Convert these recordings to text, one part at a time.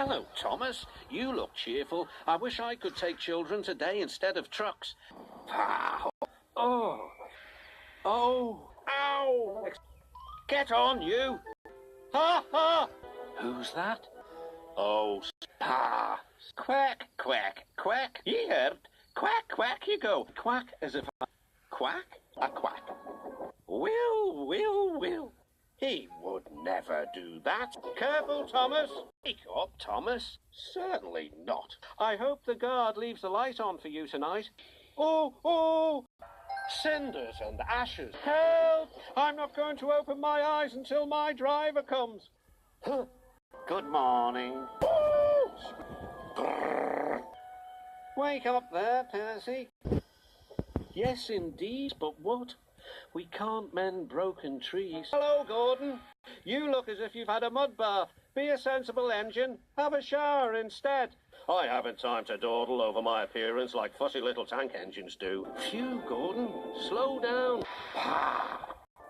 Hello, Thomas. You look cheerful. I wish I could take children today instead of trucks. Pow! Oh! Oh! Ow! Get on, you! Ha ha! Who's that? Oh, pa! Quack, quack, quack. Ye heard? Quack, quack, you go. Quack as if I... Quack? A quack. Will. He would never do that. Careful, Thomas. Wake up, Thomas. Certainly not. I hope the guard leaves the light on for you tonight. Oh! Cinders and ashes. Help! I'm not going to open my eyes until my driver comes. Good morning. Wake up there, Percy. Yes, indeed, but what? We can't mend broken trees. Hello, Gordon. You look as if you've had a mud bath. Be a sensible engine. Have a shower instead. I haven't time to dawdle over my appearance like fussy little tank engines do. Phew, Gordon. Slow down.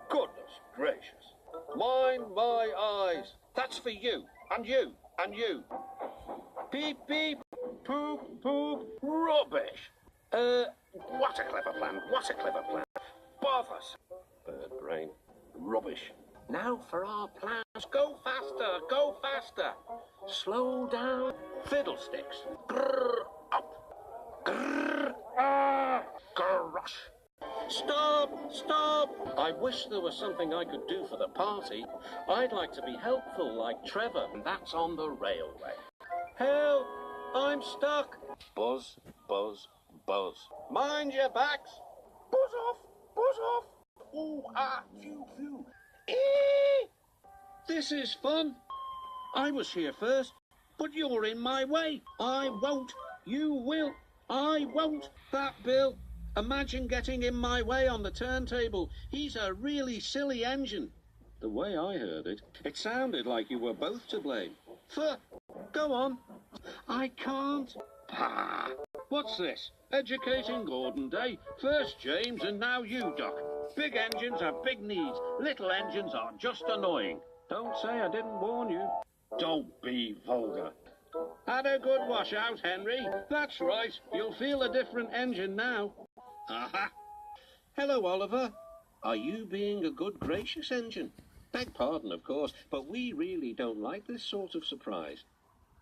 Goodness gracious. Mind my eyes. That's for you, and you, and you. Beep, beep. Poop, poop. Rubbish. What a clever plan. Bothers. Bird brain. Rubbish. Now for our plans. Go faster. Slow down. Fiddlesticks. Grrr, up. Grrr, grush. Stop. I wish there was something I could do for the party. I'd like to be helpful like Trevor, and that's on the railway. Help! I'm stuck. Buzz. Mind your backs. Buzz off. Ooh, phew. This is fun. I was here first, but you're in my way. I won't. You will. I won't. That Bill. Imagine getting in my way on the turntable. He's a really silly engine. The way I heard it, it sounded like you were both to blame. Go on. I can't. What's this? Educating Gordon Day. First James and now you, Doc. Big engines have big needs. Little engines are just annoying. Don't say I didn't warn you. Don't be vulgar. Had a good wash out, Henry. That's right. You'll feel a different engine now. Aha. Hello, Oliver. Are you being a good, gracious engine? Beg pardon, of course, but we really don't like this sort of surprise.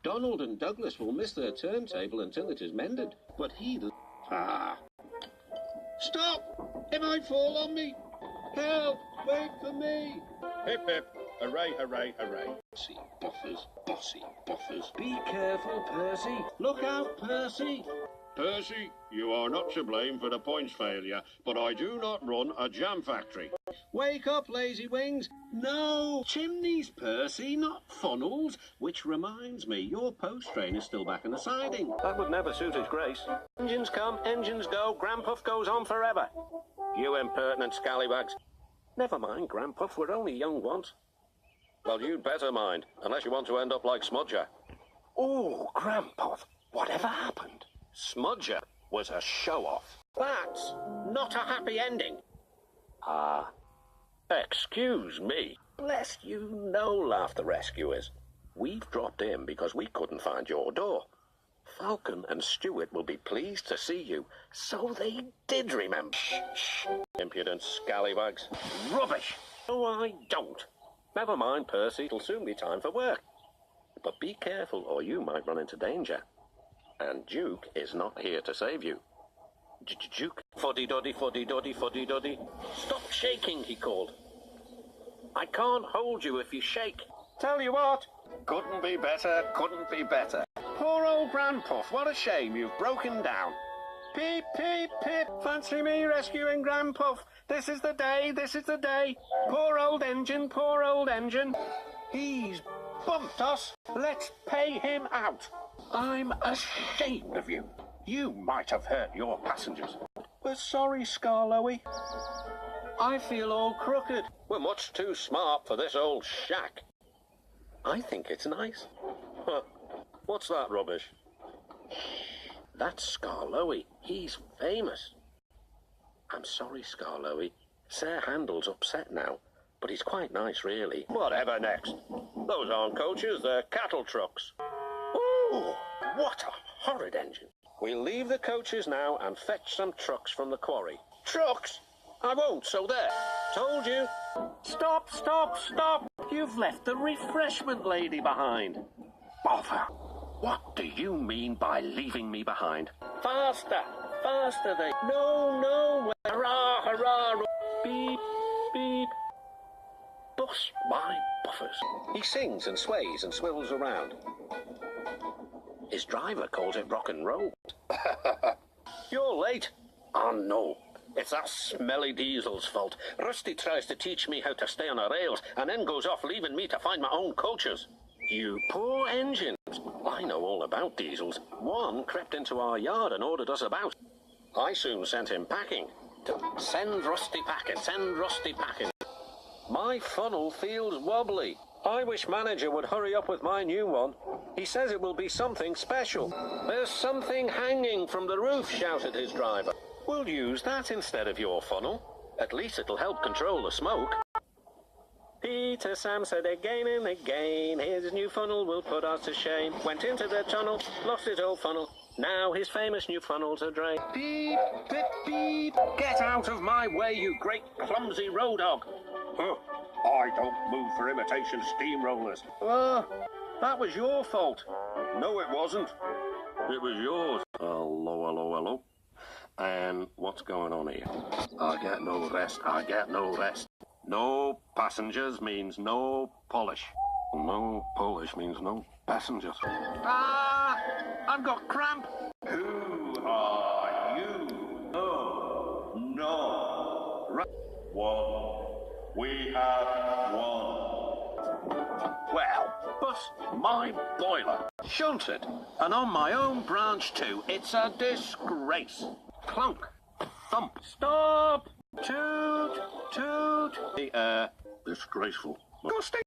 Donald and Douglas will miss their turntable until it is mended, but he... Stop! It might fall on me. Help! Wait for me. Hip, hip. Hooray. Bossy buffers. Be careful, Percy. Look out, Percy. Percy, you are not to blame for the points failure, but I do not run a jam factory. Wake up, lazy wings. No, chimneys, Percy, not funnels. Which reminds me, your post train is still back in the siding. That would never suit his grace. Engines come, engines go, Grandpuff goes on forever. You impertinent scallywags. Never mind, Grandpuff, we're only young ones. Well, you'd better mind, unless you want to end up like Smudger. Oh, Grandpuff, whatever happened? Smudger was a show-off. That's not a happy ending. Excuse me. Bless you, no, laughed the rescuers. We've dropped in because we couldn't find your door. Falcon and Stuart will be pleased to see you. So they did remember. Shh. Impudent scallywags. Rubbish. No, I don't. Never mind, Percy. It'll soon be time for work. But be careful or you might run into danger. And Duke is not here to save you. Duke? Fuddy-duddy. Stop shaking, he called. I can't hold you if you shake. Tell you what. Couldn't be better. Poor old Grandpuff, what a shame you've broken down. Peep, peep, pip. Fancy me rescuing Grandpuff. This is the day. Poor old engine. He's bumped us. Let's pay him out. I'm ashamed of you. You might have hurt your passengers. We're sorry, Skarloey. I feel all crooked. We're much too smart for this old shack. I think it's nice. What's that rubbish? That's Skarloey. He's famous. I'm sorry, Skarloey. Sir Handel's upset now, but he's quite nice, really. Whatever next? Those aren't coaches, they're cattle trucks. Oh, what a horrid engine. We'll leave the coaches now and fetch some trucks from the quarry. Trucks? I won't, so there. Told you. Stop, stop, stop. You've left the refreshment lady behind. Bother. What do you mean by leaving me behind? Faster, faster they... No, hurrah, hurrah, beep, beep. Bus my buffers. He sings and sways and swivels around. His driver calls it rock and roll. You're late. Oh, no. It's that smelly diesel's fault. Rusty tries to teach me how to stay on the rails and then goes off leaving me to find my own coaches. You poor engines. I know all about diesels. One crept into our yard and ordered us about. I soon sent him packing. Send Rusty packing, send Rusty packing. My funnel feels wobbly. I wish manager would hurry up with my new one. He says it will be something special. There's something hanging from the roof, shouted his driver. We'll use that instead of your funnel. At least it'll help control the smoke. Peter Sam said again and again, his new funnel will put us to shame. Went into the tunnel, lost his old funnel. Now his famous new funnel's a drain. Beep, beep, beep. Get out of my way, you great clumsy road dog. Huh. I don't move for imitation steamrollers. That was your fault. No, it wasn't. It was yours. Hello, hello, hello. And what's going on here? I get no rest, I get no rest. No passengers means no polish. No polish means no passengers. I've got cramp. Who are you? No. Right. One. We have one. Well, but my boiler. Shunted. And on my own branch too. It's a disgrace. Clunk. Thump. Stop. Toot. Toot. Disgraceful. Disgusting.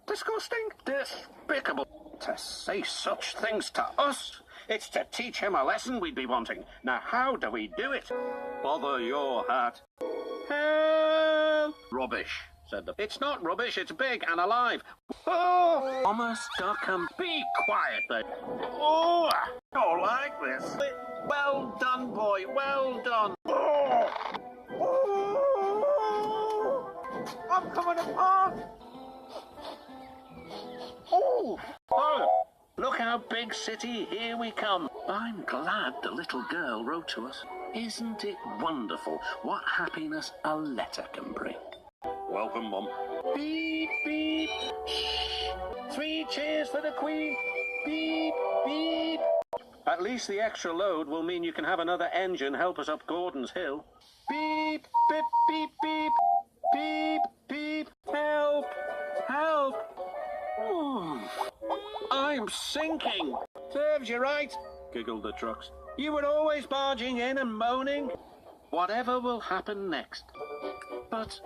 Disgusting. Despicable. To say such things to us. It's to teach him a lesson we'd be wanting. Now how do we do it? Bother your hat. Help! Rubbish, said the... It's not rubbish, it's big and alive. Oh! Thomas Duckham, be quiet there. Oh! I don't like this. Well done, boy, well done. Oh! Oh! I'm coming apart. Oh! Oh! Look how big city, here we come. I'm glad the little girl wrote to us. Isn't it wonderful what happiness a letter can bring? Welcome, Mum. Beep, beep. Shh. 3 cheers for the Queen. Beep, beep. At least the extra load will mean you can have another engine help us up Gordon's Hill. Beep, beep, beep, beep. Beep, beep. Help, help. Ooh. I'm sinking. Serves you right, giggled the trucks. You were always barging in and moaning. Whatever will happen next. But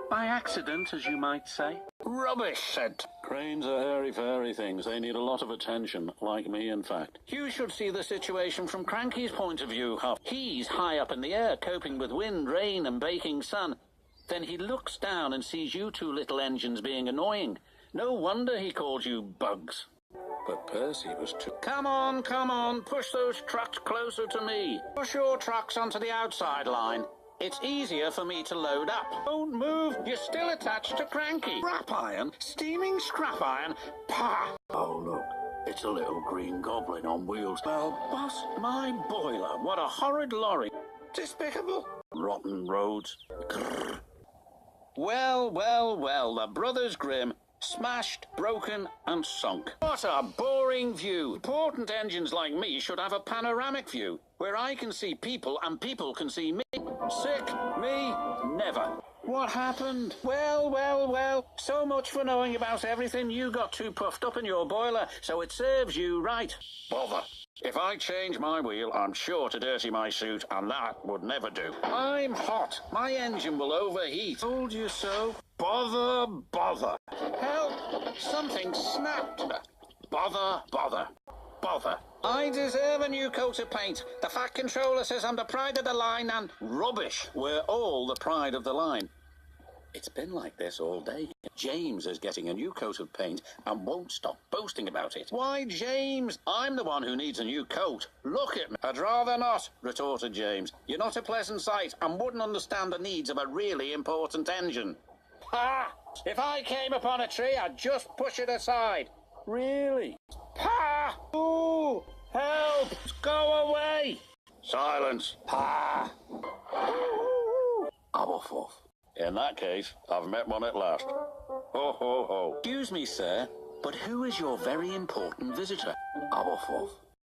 by accident, as you might say. Rubbish, said. Cranes are hairy-fairy things. They need a lot of attention, like me, in fact. You should see the situation from Cranky's point of view, Huff. He's high up in the air, coping with wind, rain, and baking sun. Then he looks down and sees you 2 little engines being annoying. No wonder he called you bugs. But Percy was too... Come on, push those trucks closer to me. Push your trucks onto the outside line. It's easier for me to load up. Don't move, you're still attached to Cranky. Scrap iron? Steaming scrap iron? Pah! Oh, look, it's a little green goblin on wheels. Well, boss, my boiler, what a horrid lorry. Despicable. Rotten roads. Grrr. Well, the Brothers Grimm. Smashed, broken, and sunk. What a boring view. Important engines like me should have a panoramic view, where I can see people and people can see me. Sick, me, never. What happened? Well, so much for knowing about everything. You got too puffed up in your boiler, so it serves you right. Bother. If I change my wheel, I'm sure to dirty my suit, and that would never do. I'm hot. My engine will overheat. Told you so. Bother. Help! Something snapped. Bother. I deserve a new coat of paint. The Fat Controller says I'm the pride of the line, and rubbish. We're all the pride of the line. It's been like this all day. James is getting a new coat of paint and won't stop boasting about it. Why, James? I'm the one who needs a new coat. Look at me. I'd rather not, retorted James. You're not a pleasant sight and wouldn't understand the needs of a really important engine. Ha! If I came upon a tree, I'd just push it aside. Really? Ha! Ooh! Help! Go away! Silence! Ha! Aberforth. In that case, I've met one at last. Ho, ho, ho. Excuse me, sir, but who is your very important visitor? Aberforth.